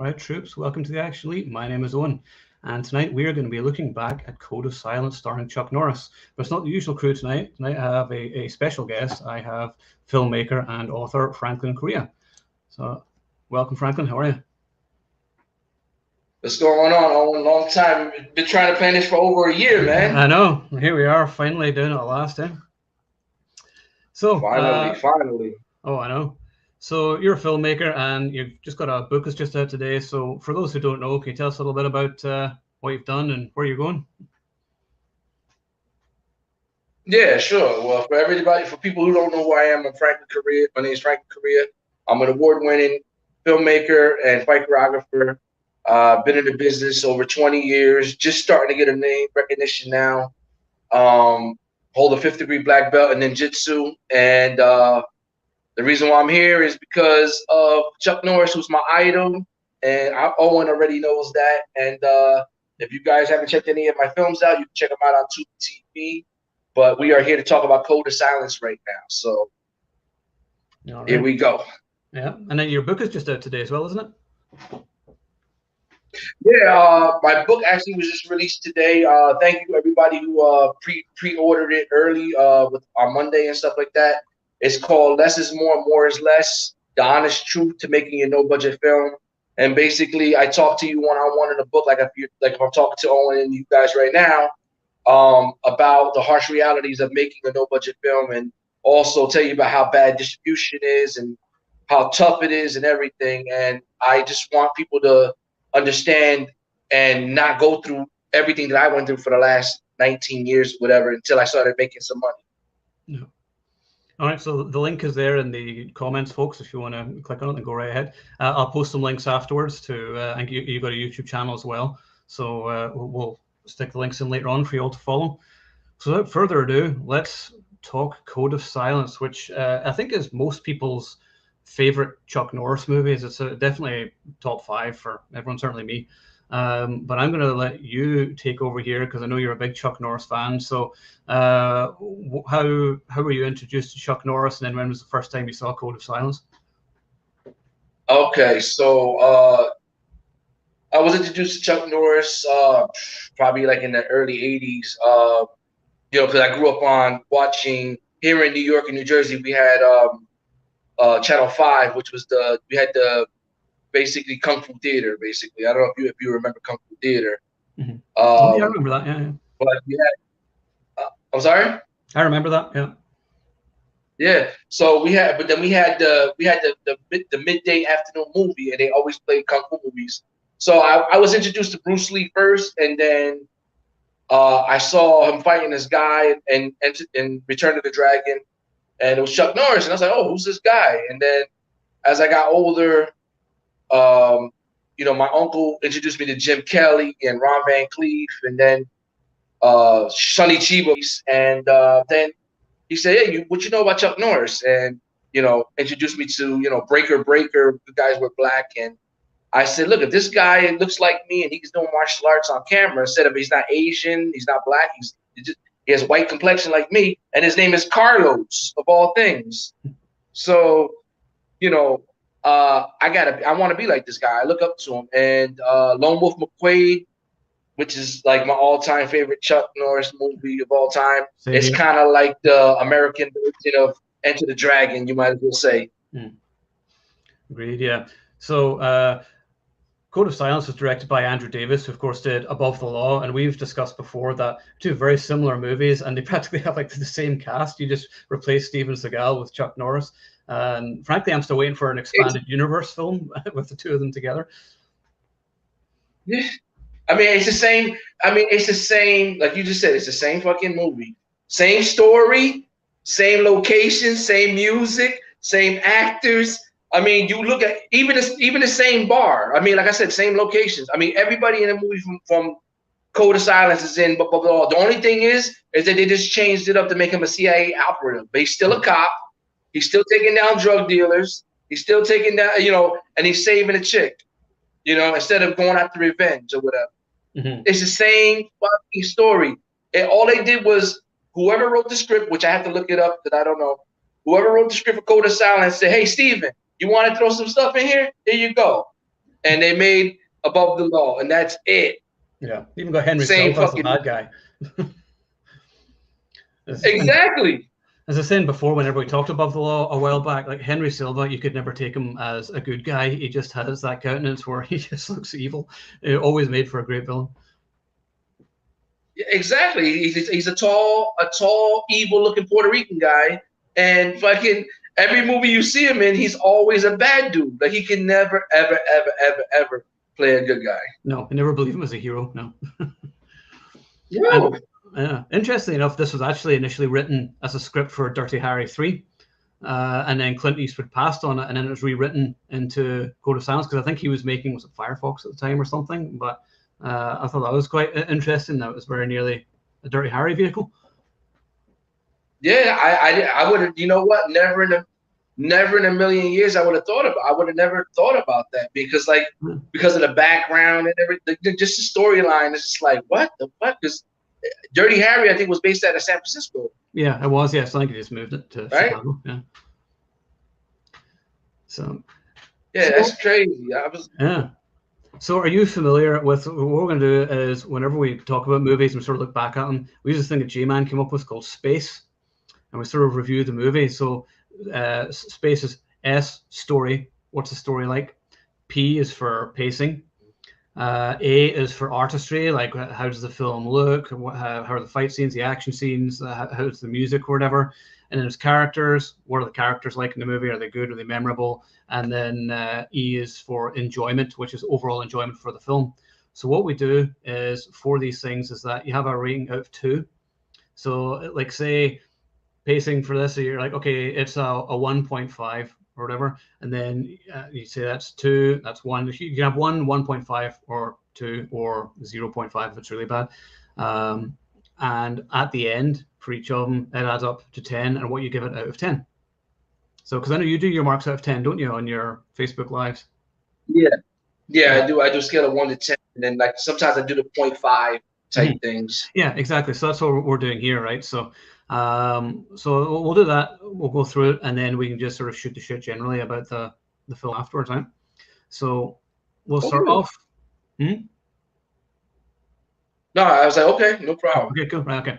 right, troops, welcome to the Actually. My name is Owen, and tonight we are going to be looking back at Code of Silence starring Chuck Norris. But it's not the usual crew tonight. Tonight I have a special guest. I have filmmaker and author Franklin Correa. So, welcome, Franklin. How are you? What's going on? Owen? Long time. We've been trying to plan this for over a year, man. I know. Here we are, finally doing it at last time. So, Finally. Oh, I know. So you're a filmmaker and you've just got a book that's just out today. So for those who don't know, can you tell us a little bit about what you've done and where you're going? Yeah, sure. Well, for everybody, for people who don't know who I am, I'm Franklin Correa. My name is Franklin Correa. I'm an award-winning filmmaker and fight choreographer. Been in the business over 20 years. Just starting to get a name recognition now. Hold a 5th degree black belt in ninjutsu, and the reason why I'm here is because of Chuck Norris, who's my idol, and Owen already knows that. And if you guys haven't checked any of my films out, you can check them out on Tubi TV. But we are here to talk about Code of Silence right now. So Here we go. Yeah, and then your book is just out today as well, isn't it? Yeah, my book actually was just released today. Thank you everybody who pre-ordered it early on Monday and stuff like that. It's called Less is More, More is Less, The Honest Truth to Making a No-Budget Film. And basically, I talk to you one-on-one in the book, like if I'm talking to Owen and you guys right now, about the harsh realities of making a no-budget film, and also tell you about how bad distribution is and how tough it is and everything. And I just want people to understand and not go through everything that I went through for the last 19 years, whatever, until I started making some money. Yeah. All right, so the link is there in the comments, folks. If you want to click on it and go right ahead, I'll post some links afterwards to. I think you've got a YouTube channel as well, so we'll stick the links in later on for you all to follow. So without further ado, let's talk Code of Silence, which I think is most people's favorite Chuck Norris movies. It's definitely top 5 for everyone, certainly me. But I'm going to let you take over here because I know you're a big Chuck Norris fan. So how were you introduced to Chuck Norris, and then when was the first time you saw Code of Silence? Okay, so I was introduced to Chuck Norris probably like in the early 80s, because I grew up on watching here in New York and New Jersey. We had Channel 5, which was we had the basically Kung Fu Theater, basically. I don't know if you remember Kung Fu Theater. Mm-hmm. Yeah, I remember that, yeah. But we had, I'm sorry? I remember that, yeah. Yeah, so we had the midday afternoon movie, and they always played Kung Fu movies. So I was introduced to Bruce Lee first, and then I saw him fighting this guy in Return of the Dragon, and it was Chuck Norris, and I was like, oh, who's this guy? And then as I got older, my uncle introduced me to Jim Kelly and Ron Van Cleef, and then Sonny Chiba, and then he said, hey, what you know about Chuck Norris? And, introduced me to, Breaker, the guys were black. And I said, look, if this guy looks like me and he's doing martial arts on camera, instead of he's not Asian, he's not black, he has white complexion like me, and his name is Carlos, of all things. So, I want to be like this guy. I look up to him. And Lone Wolf McQuade, which is like my all-time favorite Chuck Norris movie of all time. It's kind of like the American version of Enter the Dragon, you might as well say. Agreed, yeah. So Code of Silence was directed by Andrew Davis, who of course did Above the Law, and we've discussed before that two very similar movies, and they practically have like the same cast. You just replace Steven Seagal with Chuck Norris. And frankly, I'm still waiting for an expanded universe film with the two of them together. Yeah. It's the same. It's the same. Like you just said, it's the same fucking movie, same story, same location, same music, same actors. You look at even the same bar. Like I said, same locations. Everybody in the movie from Code of Silence is in. But the only thing is that they just changed it up to make him a CIA operative. But he's still a cop. He's still taking down drug dealers. He's still taking down, and he's saving a chick. Instead of going after revenge or whatever. Mm-hmm. It's the same fucking story. And all they did was whoever wrote the script, which I have to look it up because I don't know. Whoever wrote the script for Code of Silence said, hey, Steven, you want to throw some stuff in here? Here you go. and they made Above the Law, and that's it. Yeah, even got Henry Same Silva as the fucking bad guy. exactly. As I was saying before, whenever we talked Above the Law a while back, like Henry Silva, you could never take him as a good guy. He just has that countenance where he just looks evil. It always made for a great villain. Exactly. He's a tall, evil-looking Puerto Rican guy, and fucking every movie you see him in, he's always a bad dude. Like he can never, ever, ever, ever, ever play a good guy. No, I never believe him as a hero. No. No. Yeah. Interestingly enough, this was actually initially written as a script for Dirty Harry 3. And then Clint Eastwood passed on it, and then it was rewritten into Code of Silence because I think he was making, was it Firefox at the time or something? But I thought that was quite interesting. That was very nearly a Dirty Harry vehicle. Yeah, I would have. You know what? Never in a million years I would have thought about. I would have never thought about that because because of the background and everything, just the storyline is just like what the fuck? Because Dirty Harry, I think, was based out of San Francisco. Yeah, it was. Yes, I think he just moved it to Chicago. Yeah. So. Yeah, that's crazy. Yeah. So, are you familiar with what we're going to do? Is whenever we talk about movies and sort of look back at them, we use this thing that J-Man came up with called Space, and we sort of review the movie. So, Space is S, story. What's the story like? P is for pacing. A is for artistry, like how does the film look, how are the fight scenes, the action scenes, how's the music or whatever. And then there's characters. What are the characters like in the movie? Are they good? Are they memorable? And then E is for enjoyment, which is overall enjoyment for the film. So what we do is for these things is that you have a rating out of 2. So like say pacing for this, so you're like, okay, it's a 1.5 or whatever, and then you say that's 2, that's 1. You can have 1, 1.5, or 2, or 0.5 if it's really bad. And at the end for each of them, it adds up to 10, and what you give it out of 10. So, because I know you do your marks out of 10, don't you, on your Facebook Lives? Yeah, I do. I do a scale of 1 to 10, and then like sometimes I do the 0.5 type things. Yeah, exactly. So that's what we're doing here, right? So. So we'll do that. We'll go through it, and then we can just sort of shoot the shit generally about the film afterwards, right? So we'll start off. No, I was like, okay, no problem. Okay, cool. Right, okay.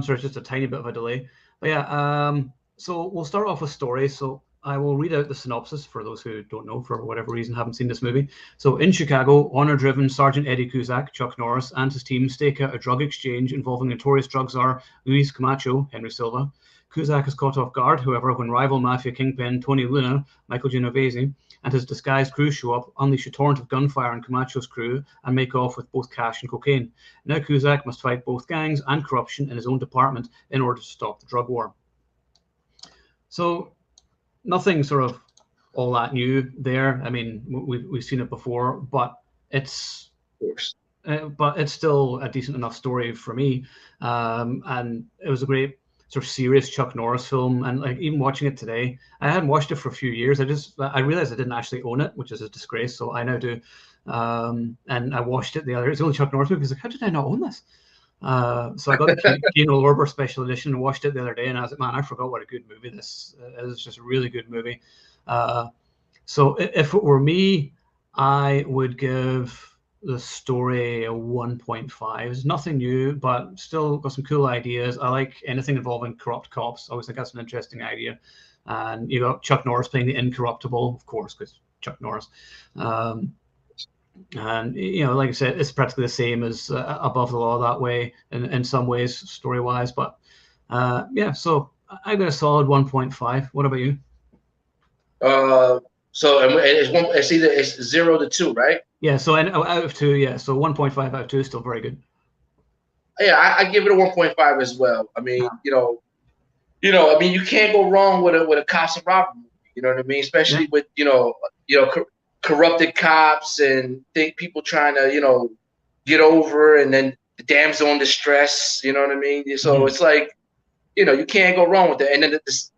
So it's just a tiny bit of a delay, but yeah. So we'll start off with story. So I will read out the synopsis for those who don't know, for whatever reason, haven't seen this movie. So in Chicago, honor-driven Sergeant Eddie Cusack, Chuck Norris, and his team stake out a drug exchange involving notorious drug czar Luis Camacho, Henry Silva. Cusack is caught off guard, however, when rival mafia kingpin Tony Luna, Michael Genovese, and his disguised crew show up, unleash a torrent of gunfire on Camacho's crew, and make off with both cash and cocaine. Now Cusack must fight both gangs and corruption in his own department in order to stop the drug war. So nothing sort of all that new there. I mean, we've seen it before, but it's still a decent enough story for me. And it was a great sort of serious Chuck Norris film. And like even watching it today, I hadn't watched it for a few years. I realized I didn't actually own it, which is a disgrace. So I now do. And I watched it the other. It's the only Chuck Norris movie. I was like, how did I not own this? So I got the Kino Lorber special edition and watched it the other day, and I was like, man, I forgot what a good movie this is. It's just a really good movie. So if it were me, I would give the story a 1.5. It's nothing new, but still got some cool ideas. I like anything involving corrupt cops. I always think that's an interesting idea. And you got Chuck Norris playing the incorruptible, of course, because Chuck Norris. And you know, like I said, it's practically the same as Above the Law that way in some ways, story wise. But yeah, so I got a solid 1.5. What about you? So it's either 0 to 2, right? Yeah. So out of 2, yeah. So 1.5 out of 2 is still very good. Yeah, I give it a 1.5 as well. I mean, I mean, you can't go wrong with a cops and robbery movie. You know what I mean? Especially with corrupted cops and people trying to, get over, and then the damsel in distress, you know what I mean? So it's like, you can't go wrong with that. And then the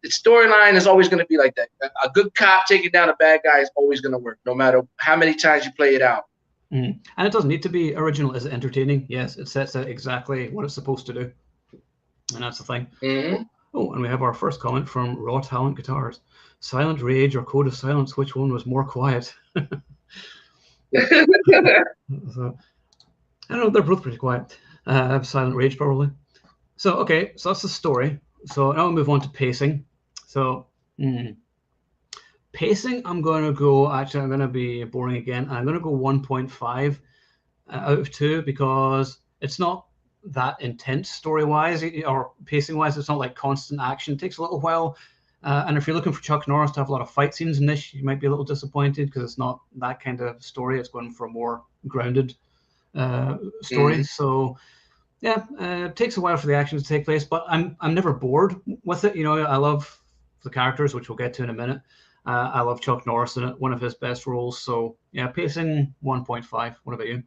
storyline is always going to be like that. A good cop taking down a bad guy is always going to work, no matter how many times you play it out. And it doesn't need to be original. Is it entertaining? Yes, it sets out exactly what it's supposed to do. And that's the thing. Oh, and we have our first comment from Raw Talent Guitars. Silent Rage or Code of Silence, which one was more quiet? So, I don't know, they're both pretty quiet. Silent Rage, probably. So, okay, so that's the story. So now we'll move on to pacing. So, pacing, I'm going to go, actually, I'm going to be boring again. I'm going to go 1.5 out of 2 because it's not that intense story-wise or pacing-wise. It's not like constant action. It takes a little while. And if you're looking for Chuck Norris to have a lot of fight scenes in this, you might be a little disappointed because it's not that kind of story. It's going for a more grounded story. So, yeah, it takes a while for the action to take place, but I'm never bored with it. You know, I love the characters, which we'll get to in a minute. I love Chuck Norris in it, one of his best roles. So, yeah, pacing 1.5. What about you?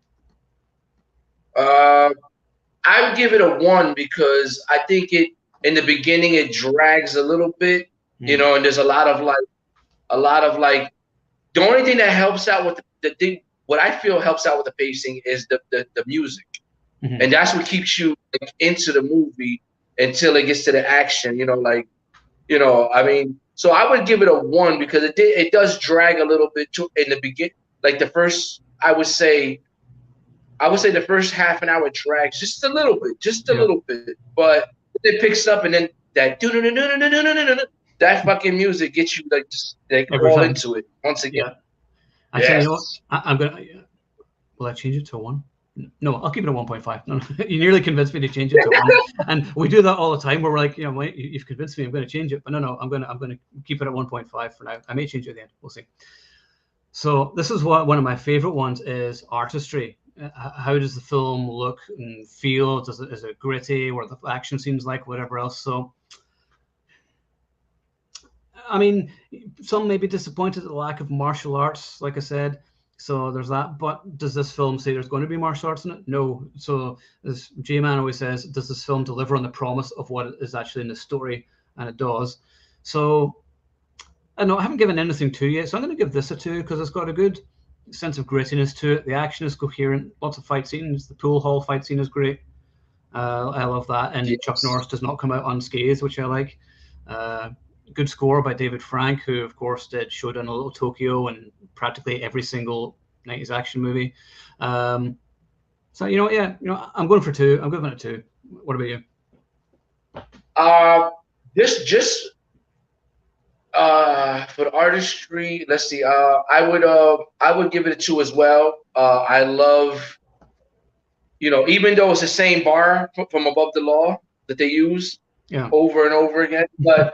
I would give it a 1 because I think in the beginning it drags a little bit, you know, and there's a lot of like the only thing that helps out with the thing, what I feel helps out with the pacing is the music. And that's what keeps you like, into the movie until it gets to the action, you know, like, you know, I mean, so I would give it a 1 because it does drag a little bit in the beginning, like the first, I would say the first half an hour drags just a little bit, but it picks up and then that that fucking music gets you like just like all into it once again. Actually, you know what? I'm gonna. Will I change it to a 1? No, I'll keep it at 1.5. No, you nearly convinced me to change it to 1, and we do that all the time. Where we're like, you know, you've convinced me. I'm going to change it, but no, I'm going to keep it at 1.5 for now. I may change it at the end. We'll see. So this is what one of my favorite ones is artistry. How does the film look and feel? Is it gritty? What the action seems like? Whatever else. So, I mean, some may be disappointed at the lack of martial arts, like I said. So there's that. But does this film say there's going to be martial arts in it? No. So as J-Man always says, does this film deliver on the promise of what is actually in the story? And it does. So I know I haven't given anything 2 yet. So I'm going to give this a 2 because it's got a good sense of grittiness to it. The action is coherent. Lots of fight scenes. The pool hall fight scene is great. I love that. And Chuck Norris does not come out unscathed, which I like. Good score by David Frank, who of course did Showdown in Little Tokyo and practically every single 90s action movie. So I'm going for 2. I'm giving it 2. What about you? For the artistry, let's see. I would give it a 2 as well. I love, you know, even though it's the same bar from Above the Law that they use over and over again, but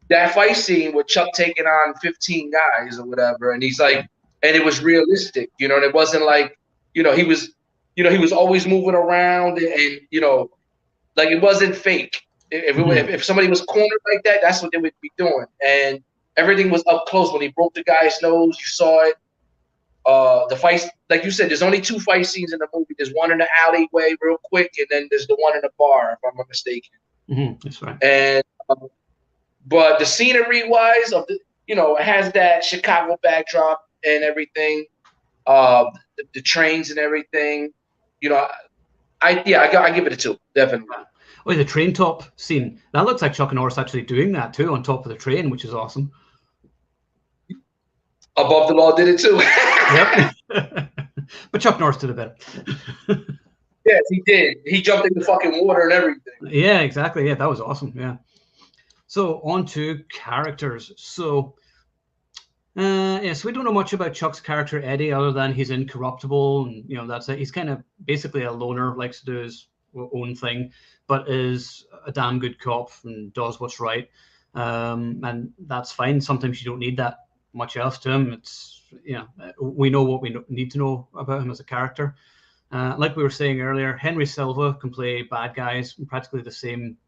that fight scene with Chuck taking on 15 guys or whatever, and he's like, and it was realistic, you know, and it wasn't like, you know, he was always moving around and you know, like it wasn't fake. If somebody was cornered like that, that's what they would be doing. And everything was up close. When he broke the guy's nose, you saw it. The fights, like you said, there's only 2 fight scenes in the movie. There's one in the alleyway real quick, and then there's the one in the bar, if I'm not mistaken. That's right. And but the scenery-wise, of the, you know, it has that Chicago backdrop and everything, the trains and everything. You know, I give it a 2, definitely. Oh, the train top scene. That looks like Chuck Norris actually doing that too on top of the train, which is awesome. Above the Law did it too. Yep. But Chuck Norris did a bit. Yes, he did. He jumped in the fucking water and everything. Yeah, exactly. Yeah, that was awesome. Yeah. So on to characters. So, so we don't know much about Chuck's character Eddie, other than he's incorruptible, and you know that's it. He's kind of basically a loner, likes to do his own thing, but is a damn good cop and does what's right. And that's fine. Sometimes you don't need that much else to him. It's, you know, we know what we need to know about him as a character. Like we were saying earlier, Henry Silva can play bad guys in practically the same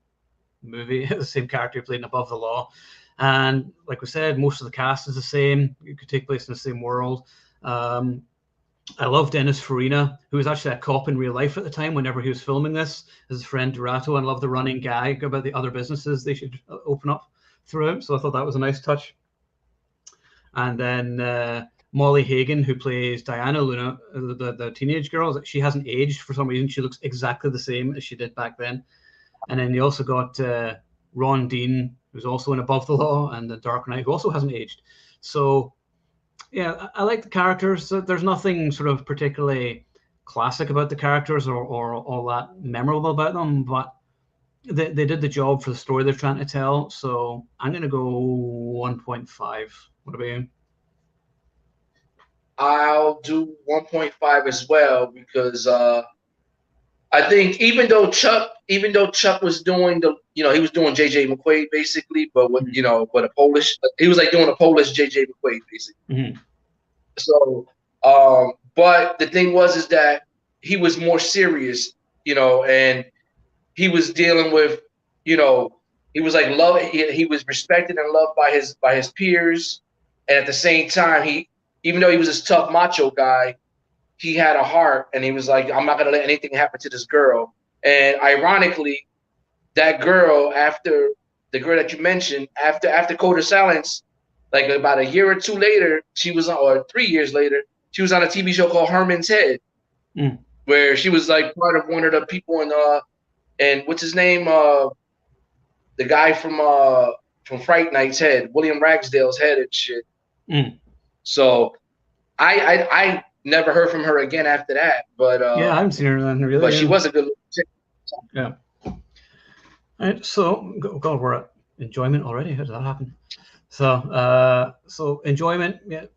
movie, the same character played in Above the Law. And like we said, most of the cast is the same. It could take place in the same world. I love Dennis Farina, who was actually a cop in real life at the time whenever he was filming this, his friend Durato, and I love the running gag about the other businesses they should open up through him. So I thought that was a nice touch. And then Molly Hagan, who plays Diana Luna, the teenage girl, she hasn't aged for some reason. She looks exactly the same as she did back then. And then you also got Ron Dean, who's also in Above the Law, and The Dark Knight, who also hasn't aged. So Yeah, I like the characters. There's nothing sort of particularly classic about the characters or all that memorable about them, but they did the job for the story they're trying to tell. So I'm going to go 1.5. What about you? I'll do 1.5 as well because I think even though Chuck was doing he was doing JJ McQuaid basically, but with but a Polish, he was like doing a Polish JJ McQuaid basically. Mm-hmm. So, but the thing was is that he was more serious, and he was dealing with, he was like love. He was respected and loved by his peers, and at the same time, even though he was this tough macho guy, he had a heart, and he was like, I'm not gonna let anything happen to this girl. And ironically, that girl, after the girl that you mentioned, after Code of Silence, like about a year or two later, she was on, or 3 years later, she was on a TV show called Herman's Head, where she was like part of one of the people in and what's his name, the guy from Fright Night's head, William Ragsdale's head and shit. So I never heard from her again after that. But yeah, I haven't seen her then, really. But she was a good chick. Yeah. All right, so God, we're at enjoyment already. How did that happen? So enjoyment, yeah, a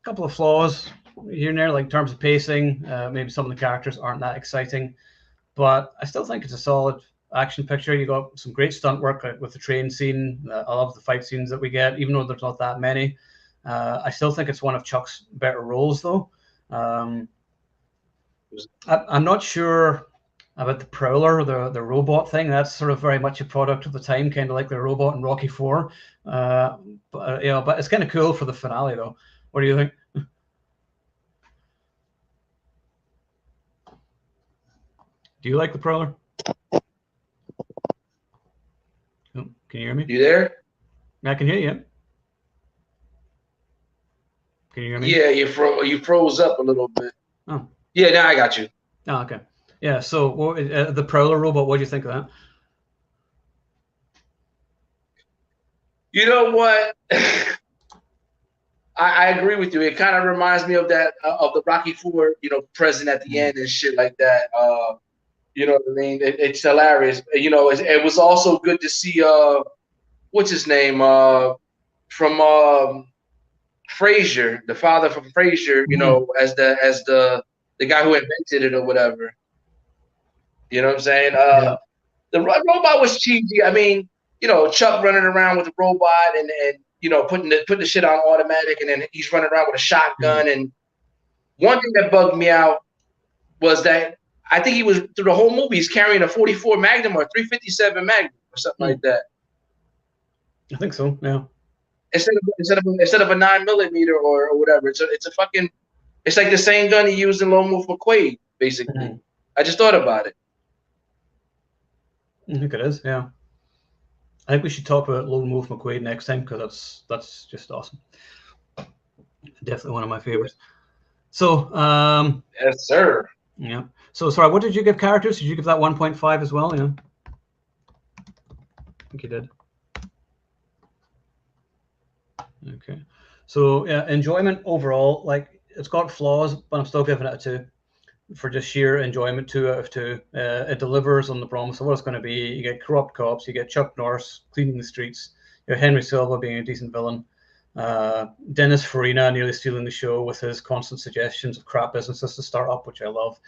couple of flaws here and there, like in terms of pacing. Maybe some of the characters aren't that exciting, but I still think it's a solid action picture. You got some great stunt work with the train scene. I love the fight scenes that we get, even though there's not that many. I still think it's one of Chuck's better roles, though. I'm not sure about the Prowler, the robot thing. That's sort of very much a product of the time, kind of like the robot in Rocky IV. But it's kind of cool for the finale, though. What do you think? Do you like the Prowler? Oh, can you hear me? You there? I can hear you. Can you hear me? Yeah, you froze up a little bit. Oh. Yeah, now I got you. Oh, okay. Yeah, so the Prowler robot, what do you think of that? You know what? I agree with you. It kind of reminds me of that of the Rocky IV, present at the end and shit like that. You know what I mean? It's hilarious. It was also good to see what's his name from Frasier, the father from Frasier. As the guy who invented it or whatever. You know what I'm saying? Yeah. The robot was cheesy. I mean, Chuck running around with the robot and putting the shit on automatic, and then he's running around with a shotgun. And one thing that bugged me out was that I think he was through the whole movie he's carrying a 44 Magnum or 357 Magnum or something like that. I think so. Yeah. Instead of a 9mm or whatever, it's like the same gun he used in Lone Wolf McQuaid, basically. I just thought about it. I think it is. Yeah. I think we should talk about Lone Wolf McQuaid next time because that's just awesome. Definitely one of my favorites. So, yes, sir. Yeah. So, sorry, what did you give characters? Did you give that 1.5 as well? Yeah. I think you did. Okay. So, yeah, enjoyment overall, like it's got flaws, but I'm still giving it a 2 for just sheer enjoyment. 2 out of 2. It delivers on the promise of what it's going to be. You get corrupt cops. You get Chuck Norris cleaning the streets. You have Henry Silva being a decent villain. Dennis Farina nearly stealing the show with his constant suggestions of crap businesses to start up, which I love.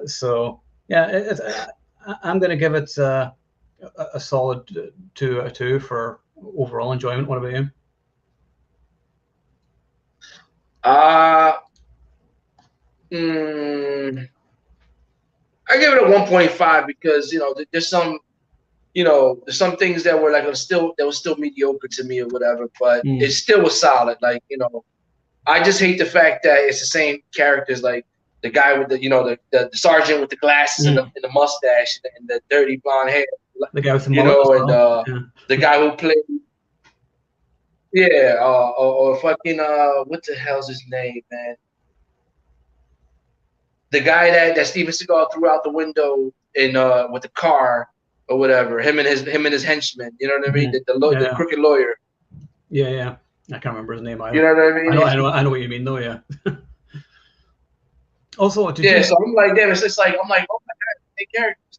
So yeah, I'm going to give it a solid 2 out of 2 for overall enjoyment. What about you? I give it a 1.5 because there's some things that were still mediocre to me or whatever, but it still was solid. Like I just hate the fact that it's the same characters, like the guy with the sergeant with the glasses and the mustache and the dirty blonde hair, the guy with the mullet, and the guy who played. Yeah, or fucking what the hell's his name, man? The guy that Steven Seagal threw out the window in with the car or whatever. Him and his henchmen. You know what I mean? The crooked lawyer. Yeah. I can't remember his name either. You know what I mean? I know what you mean though. Yeah. Also, so I'm like, damn, it's just like I'm like, oh my god, they characters.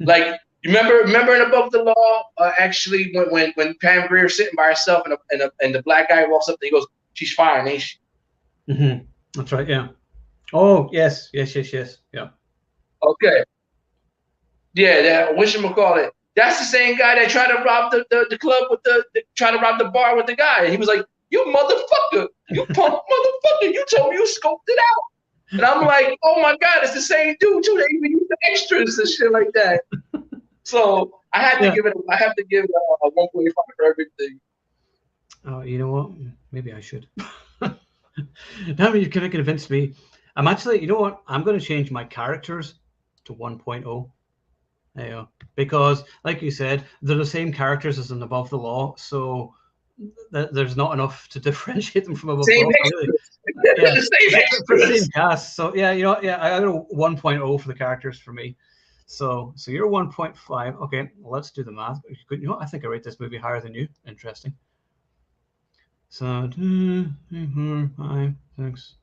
Like, you remember in Above the Law, actually when Pam Grier's sitting by herself and the black guy walks up, and he goes, "She's fine, ain't she?" That's right. Yeah. Oh yes. Yeah. Okay. Yeah, that whatchamacallit. That's the same guy that tried to rob the club with try to rob the bar with the guy. And he was like, "You motherfucker, you punk motherfucker, you told me you scoped it out." And I'm like, "Oh my god, it's the same dude too. They even use the extras and shit like that." So I have to give it a 1.5 for everything. Oh, you know what? Maybe I should. Now you kind of convinced me. I'm actually, you know what? I'm going to change my characters to 1.0. There you go. Because, like you said, they're the same characters as in Above the Law, so there's not enough to differentiate them from Above the Law. Really. Yeah, same cast. So yeah, you know, yeah, I got a 1.0 for the characters for me. So you're 1.5. Okay, well, let's do the math. You know, I think I rate this movie higher than you. Interesting. So 2, 3, 4, 5, 6,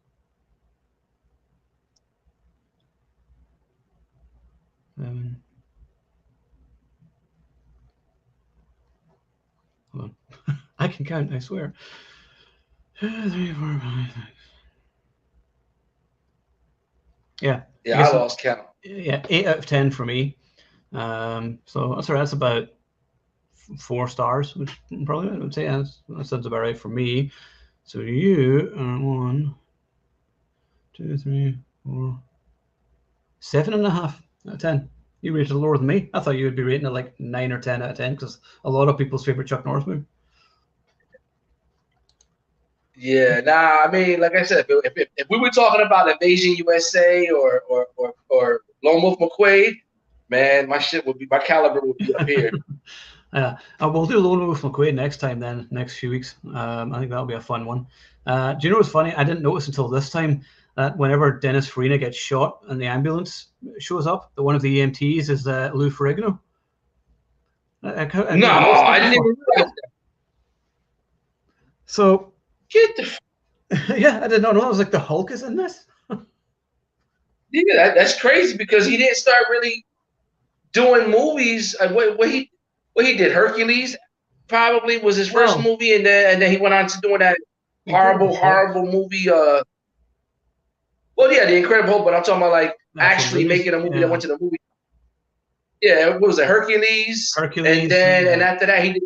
7. Hold on. I can count, I swear. 2, 3, 4, 5, 6. Yeah. Yeah, I lost count. Yeah, 8 out of 10 for me. So that's all right. That's about 4 stars, which probably I would say that sounds about right for me. So you are 1, 2, 3, 4, 7.5 out of 10. You rated it lower than me. I thought you would be rating it like 9 or 10 out of 10 because a lot of people's favorite Chuck Norris movie. Yeah, nah. I mean, like I said, if we were talking about Invasion USA or Lone Wolf McQuade, man, my caliber would be up here. Yeah, we'll do Lone Wolf McQuade next time. Then next few weeks, I think that'll be a fun one. Do you know what's funny? I didn't notice until this time that whenever Dennis Farina gets shot and the ambulance shows up, that one of the EMTs is Lou Ferrigno. I didn't even realize that. So get the. Yeah, I did not know. I was like, the Hulk is in this. Yeah, that's crazy because he didn't start really doing movies. What he did, Hercules probably was his first movie, and then he went on to doing that horrible movie. Well, yeah, The Incredible Hulk, but I'm talking about like actually making a movie that went to the movie. Yeah, what was it, Hercules, and then and after that he did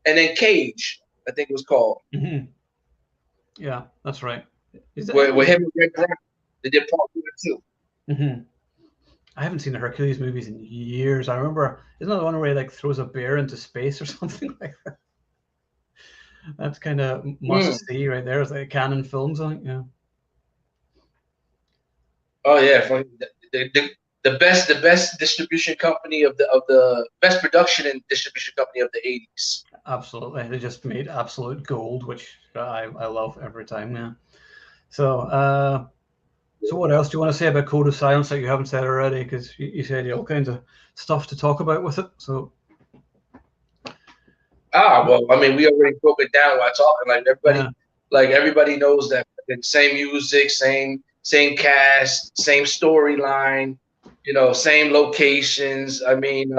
and then Cage, I think it was called. Mm-hmm. Yeah, that's right. With him and Red Brown, they did part 1 and 2. Mm-hmm. I haven't seen the Hercules movies in years. I remember, isn't that the one where he like throws a bear into space or something like that? That's kind of must see right there. It's like Canon Films, I think. Yeah. Oh yeah, the best distribution company of the best production and distribution company of the 80s. Absolutely, they just made absolute gold, which I love every time. Yeah. So so what else do you want to say about Code of Silence that you haven't said already? Because you said you all kinds of stuff to talk about with it. So. Well, I mean, we already broke it down while talking. Like everybody knows that same music, same cast, same storyline, you know, same locations. I mean,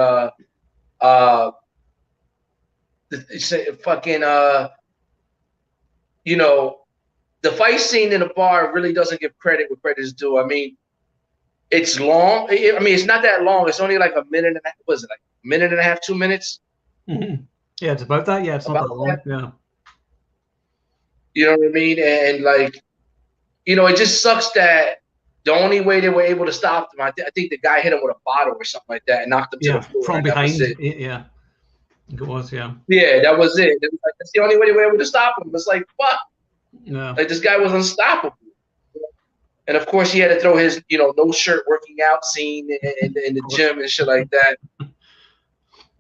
you know, the fight scene in the bar really doesn't give credit where credit is due. I mean, it's long. I mean, it's not that long. It's only like a minute and a half. Was it like a minute and a half, 2 minutes? Mm-hmm. Yeah, it's about that. Yeah, it's not that long. Yeah. You know what I mean? And like, you know, it just sucks that the only way they were able to stop them, I think the guy hit him with a bottle or something like that and knocked him to the floor. From behind. Yeah. It was, yeah. Yeah, that was it. It was like, that's the only way they were able to stop him. It's like, fuck. Yeah. Like, this guy was unstoppable. And of course, he had to throw his, you know, no shirt working out scene in the gym and shit like that.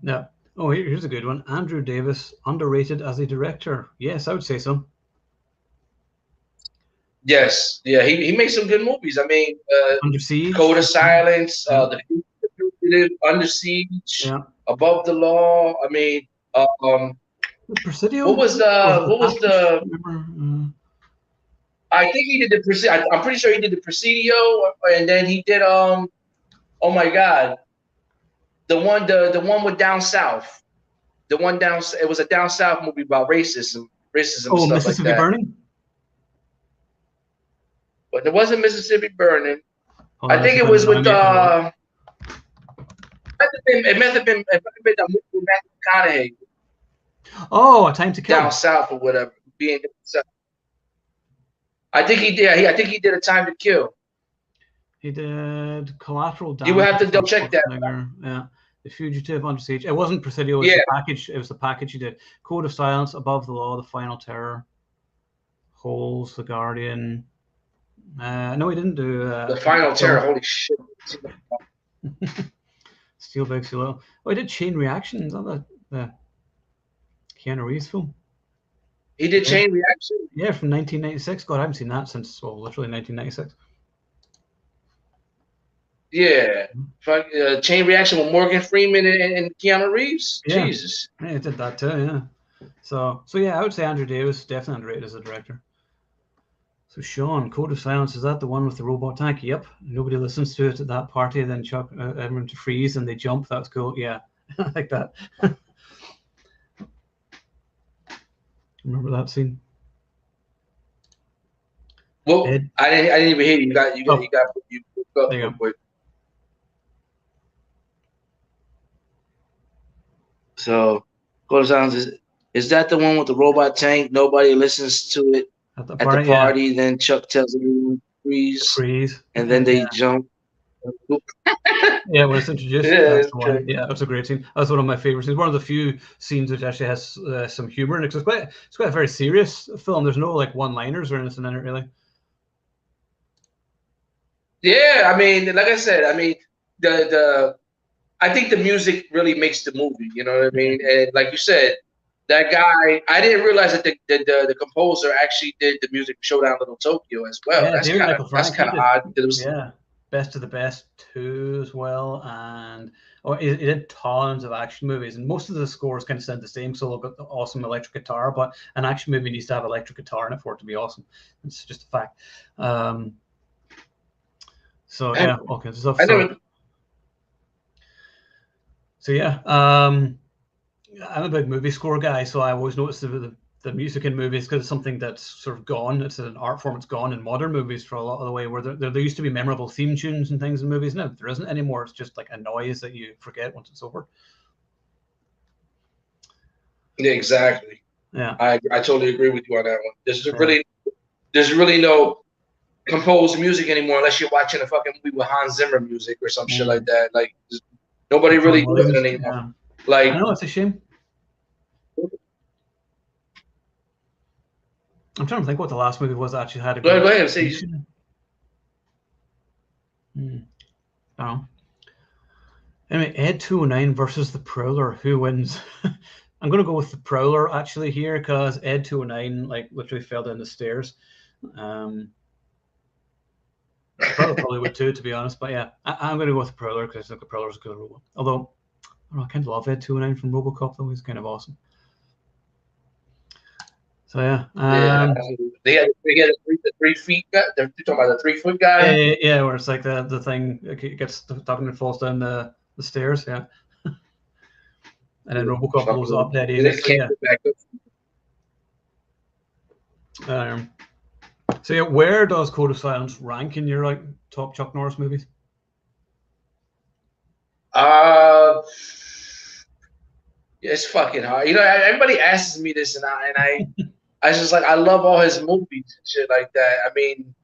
Yeah. Oh, here's a good one. Andrew Davis, underrated as a director. Yes, I would say so. Yes. Yeah, he made some good movies. I mean, Under Siege. Code of Silence, The Fugitive, Under Siege, Above the Law. I mean, Presidio. What was the? Remember? I think he did the Presidio. I'm pretty sure he did the Presidio, and then he did oh my God, the one with Down South. The one down, it was a down south movie about racism and stuff Mississippi like that. Burning. But it wasn't Mississippi Burning. Oh, I think it was with it must have been the movie with Matthew McConaughey. Oh, A Time to Kill. Down south or whatever. I think he did. I think he did A Time to Kill. He did Collateral Damage. You would have to double check that. Yeah. The Fugitive, Under Siege. It wasn't Presidio. It was the package. It was the package he did. Code of Silence, Above the Law, The Final Terror, Holes, The Guardian. No, he didn't do The Final Terror. Holy shit! Steel Big Silo. Oh, he did Chain Reaction. Is that the Keanu Reeves film? He did Chain Reaction. Yeah, from 1996. God, I haven't seen that since literally 1996. Yeah, Chain Reaction with Morgan Freeman and Keanu Reeves. Yeah. Jesus. Yeah, he did that too. Yeah. So yeah, I would say Andrew Davis definitely underrated as a director. So Sean, Code of Silence, is that the one with the robot tank? Yep. Nobody listens to it at that party. Then Chuck everyone to freeze and they jump. That's cool. Yeah, I like that. Remember that scene? Well, Ed? I didn't even hear you. You got there you go. So, Code of Silence is that the one with the robot tank? Nobody listens to it at the party. Yeah. Then Chuck tells them freeze, and then they jump. Yeah, when it's introduced, that's a great scene. That's one of my favorite scenes. One of the few scenes which actually has some humor in it. It's quite a very serious film. There's no like one-liners or anything in it, really. Yeah, I mean, like I said, I mean, I think the music really makes the movie. You know what I mean? And like you said, that guy, I didn't realize that the composer actually did the music for Showdown Little Tokyo as well. Yeah, that's kind of odd. Yeah, Best of the Best 2 as well, and he did tons of action movies, and most of the scores kind of sound the same. So got the awesome electric guitar, but an action movie needs to have electric guitar in it for it to be awesome. It's just a fact. So yeah, okay, stuff. So yeah, I'm a big movie score guy, so I always notice the music in movies because it's something that's sort of gone. It's an art form. It's gone in modern movies for a lot of the way. Where there used to be memorable theme tunes and things in movies. No, there isn't anymore. It's just like a noise that you forget once it's over. Yeah, exactly. Yeah, I totally agree with you on that one. There's really no composed music anymore unless you're watching a fucking movie with Hans Zimmer music or some shit like that. Like nobody really does it anymore. Yeah. Like I know, it's a shame. I'm trying to think what the last movie was that actually had a go ahead and say. Oh. Anyway, Ed 209 versus the Prowler. Who wins? I'm going to go with the Prowler actually here because Ed 209 like literally fell down the stairs. Probably would too, to be honest. But yeah, I'm going to go with the Prowler because I think the Prowler's a good robot. Although I kind of love Ed 209 from RoboCop though. He's kind of awesome. So yeah, they had the 3 feet guy. They're talking about the 3 foot guy. Yeah, where it's like the thing gets talking and falls down the stairs. Yeah, and then RoboCop blows up that easy. So yeah, where does Code of Silence rank in your like top Chuck Norris movies? It's fucking hard. You know, everybody asks me this, and I just like I love all his movies and shit like that. I mean,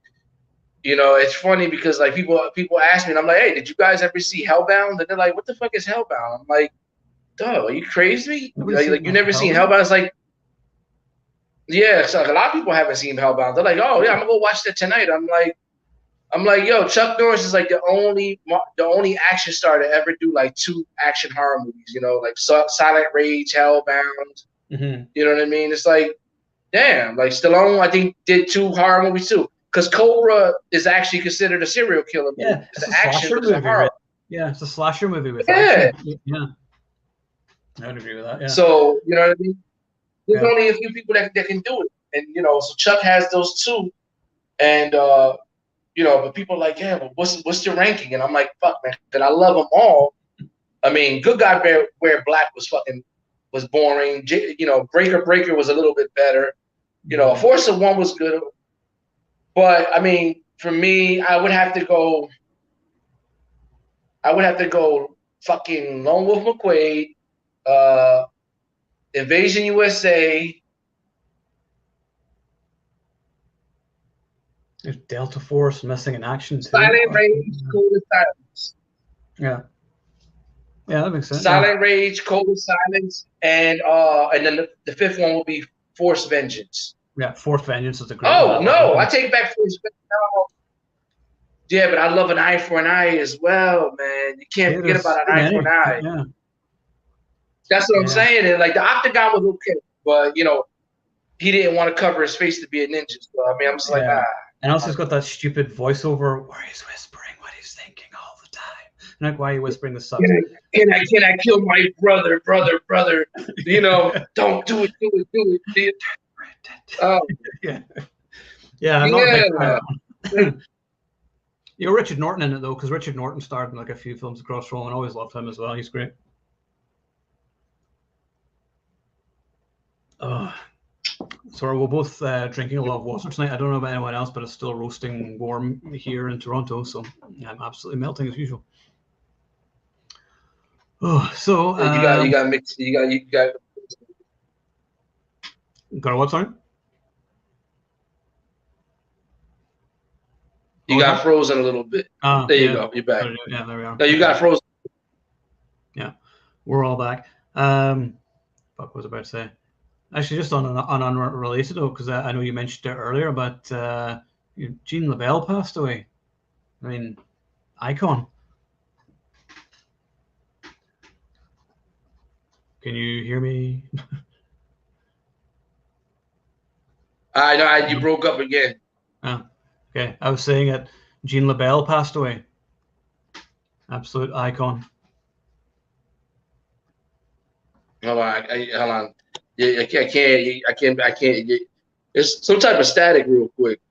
you know, it's funny because like people ask me, and I'm like, hey, did you guys ever see Hellbound? And they're like, what the fuck is Hellbound? I'm like, duh, are you crazy? Like you never seen Hellbound? It's like, yeah, so like, a lot of people haven't seen Hellbound. They're like, oh yeah, I'm gonna go watch that tonight. I'm like, yo, Chuck Norris is like the only action star to ever do like 2 action horror movies. You know, like Silent Rage, Hellbound. Mm-hmm. You know what I mean? It's like, damn, like Stallone, I think did 2 horror movies too. Because Cobra is actually considered a serial killer movie. Yeah, it's an action movie. Right? Yeah, it's a slasher movie with action. Yeah, I would agree with that. Yeah. So you know what I mean? There's only a few people that can do it, and you know, so Chuck has those two, and you know, but people are like, yeah, but what's your ranking? And I'm like, fuck, man, because I love them all. I mean, Good God Wear Black was boring. You know, Breaker was a little bit better. You know, Force of One was good, but I mean, for me, I would have to go fucking Lone Wolf McQuade, Invasion USA. There's Delta Force, Missing in Action too. Silent Rage, Code of Silence. Yeah. Yeah, that makes sense. Silent Rage, Code of Silence, and then the fifth one will be Force Vengeance. Yeah, Force Vengeance is a great one. one. No, I take back Force Vengeance. No. Yeah, but I love an eye for an eye as well, man. You can't forget about an eye for an eye. Yeah. That's what I'm saying. And like the Octagon was okay, but you know, he didn't want to cover his face to be a ninja. So I mean, I'm just like, And also, he's got that stupid voiceover where he's whispering what he's thinking all the time. And like, why are you whispering this stuff? Can I kill my brother? You know, don't do it. Yeah, I'm not a big fan. You're Richard Norton in it though, because Richard Norton starred in like a few films across the world, and I always loved him as well. He's great. So we're both drinking a lot of water tonight. I don't know about anyone else, but it's still roasting warm here in Toronto, so yeah, I'm absolutely melting as usual. Oh, so you got mixed. You got a what? Sorry. You got frozen a little bit. There you go. You're back. Yeah, there we are. No, you got frozen. Yeah, we're all back. Fuck, what was I about to say? Actually, just on unrelated though, because I know you mentioned it earlier, but Jean LaBelle passed away. I mean, icon. Can you hear me? I know you broke up again. Oh, okay. I was saying that Jean LaBelle passed away. Absolute icon. Hold on. Yeah, I can't. It's some type of static real quick.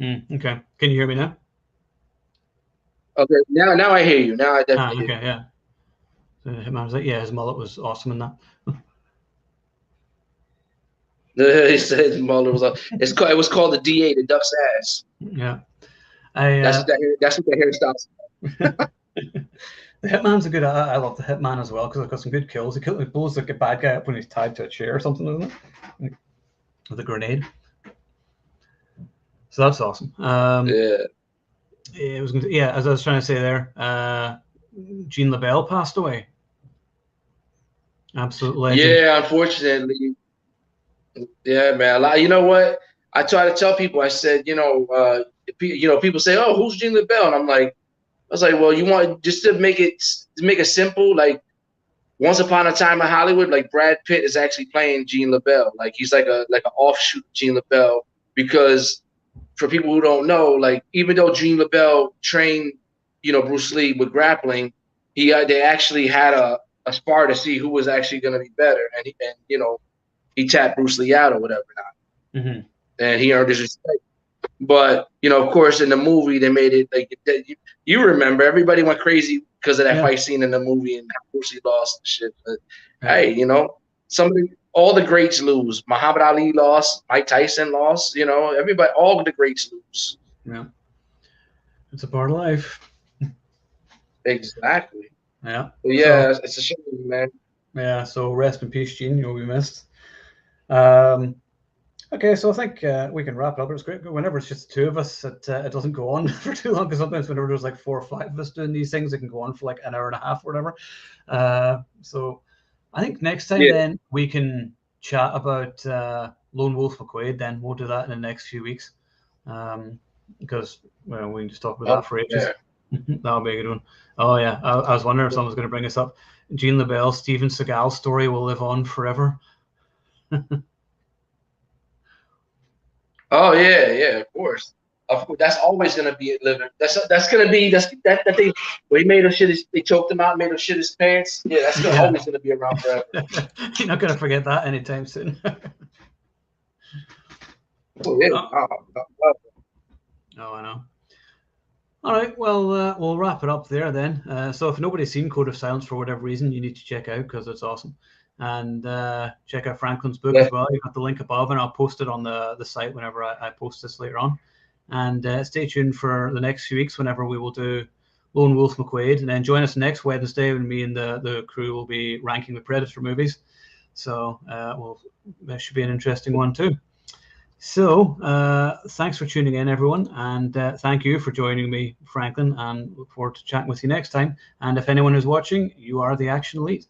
Okay. Can you hear me now? Okay. Now I hear you. Now I definitely hear you. Yeah. So I was like, yeah, his mullet was awesome in that. He said his mullet was awesome. It was called the DA, the Duck's Ass. Yeah. That's what the hairstyle's. The Hitman's a good. I love the Hitman as well because it's got some good kills. He blows like a bad guy up when he's tied to a chair or something, isn't it? With a grenade. So that's awesome. It was. Yeah, as I was trying to say there, Jean LaBelle passed away. Absolute legend. Yeah, unfortunately. Yeah, man. You know what? I try to tell people. I said, people say, "Oh, who's Jean LaBelle?" And I'm like. I was like, well, you want just to make it simple, like Once Upon a Time in Hollywood, like Brad Pitt is actually playing Jean LaBelle. Like he's like an offshoot of Jean LaBelle, because for people who don't know, like even though Jean LaBelle trained, Bruce Lee with grappling, they actually had a spar to see who was actually going to be better, and he tapped Bruce Lee out or whatever not, and he earned his respect. But of course, in the movie, they made it like you remember everybody went crazy because of that fight scene in the movie and Bruce Lee lost and shit. But hey, all the greats lose. Muhammad Ali lost. Mike Tyson lost. Everybody, all the greats lose. Yeah, it's a part of life. Exactly. Yeah. But yeah, it's a shame, man. Yeah. So rest in peace, Gene. You'll be missed. Okay, so I think we can wrap it up. It's great whenever it's just the two of us. It doesn't go on for too long, because sometimes whenever there's like 4 or 5 of us doing these things, it can go on for like an hour and a half or whatever. So I think next time then we can chat about Lone Wolf McQuade. Then we'll do that in the next few weeks, because we can just talk about that for ages. That'll be a good one. Oh yeah, I was wondering if someone was going to bring us up. Jean LaBelle, Steven Seagal story will live on forever. Oh yeah, of course. Of course, that's always gonna be living. That's gonna be that thing where he made him shit. They choked him out, made him shit his pants. Yeah, that's always gonna be around forever. You're not gonna forget that anytime soon. Oh, yeah. Oh, I know. All right, well, we'll wrap it up there then. So if nobody's seen Code of Silence for whatever reason, you need to check out because it's awesome. And check out Franklin's book as well. You've got the link above, and I'll post it on the site whenever I post this later on. And stay tuned for the next few weeks whenever we will do Lone Wolf McQuaid. And then join us next Wednesday when me and the crew will be ranking the Predator movies. So that should be an interesting one too. So thanks for tuning in, everyone. And thank you for joining me, Franklin. And look forward to chatting with you next time. And if anyone is watching, you are the Action Elite.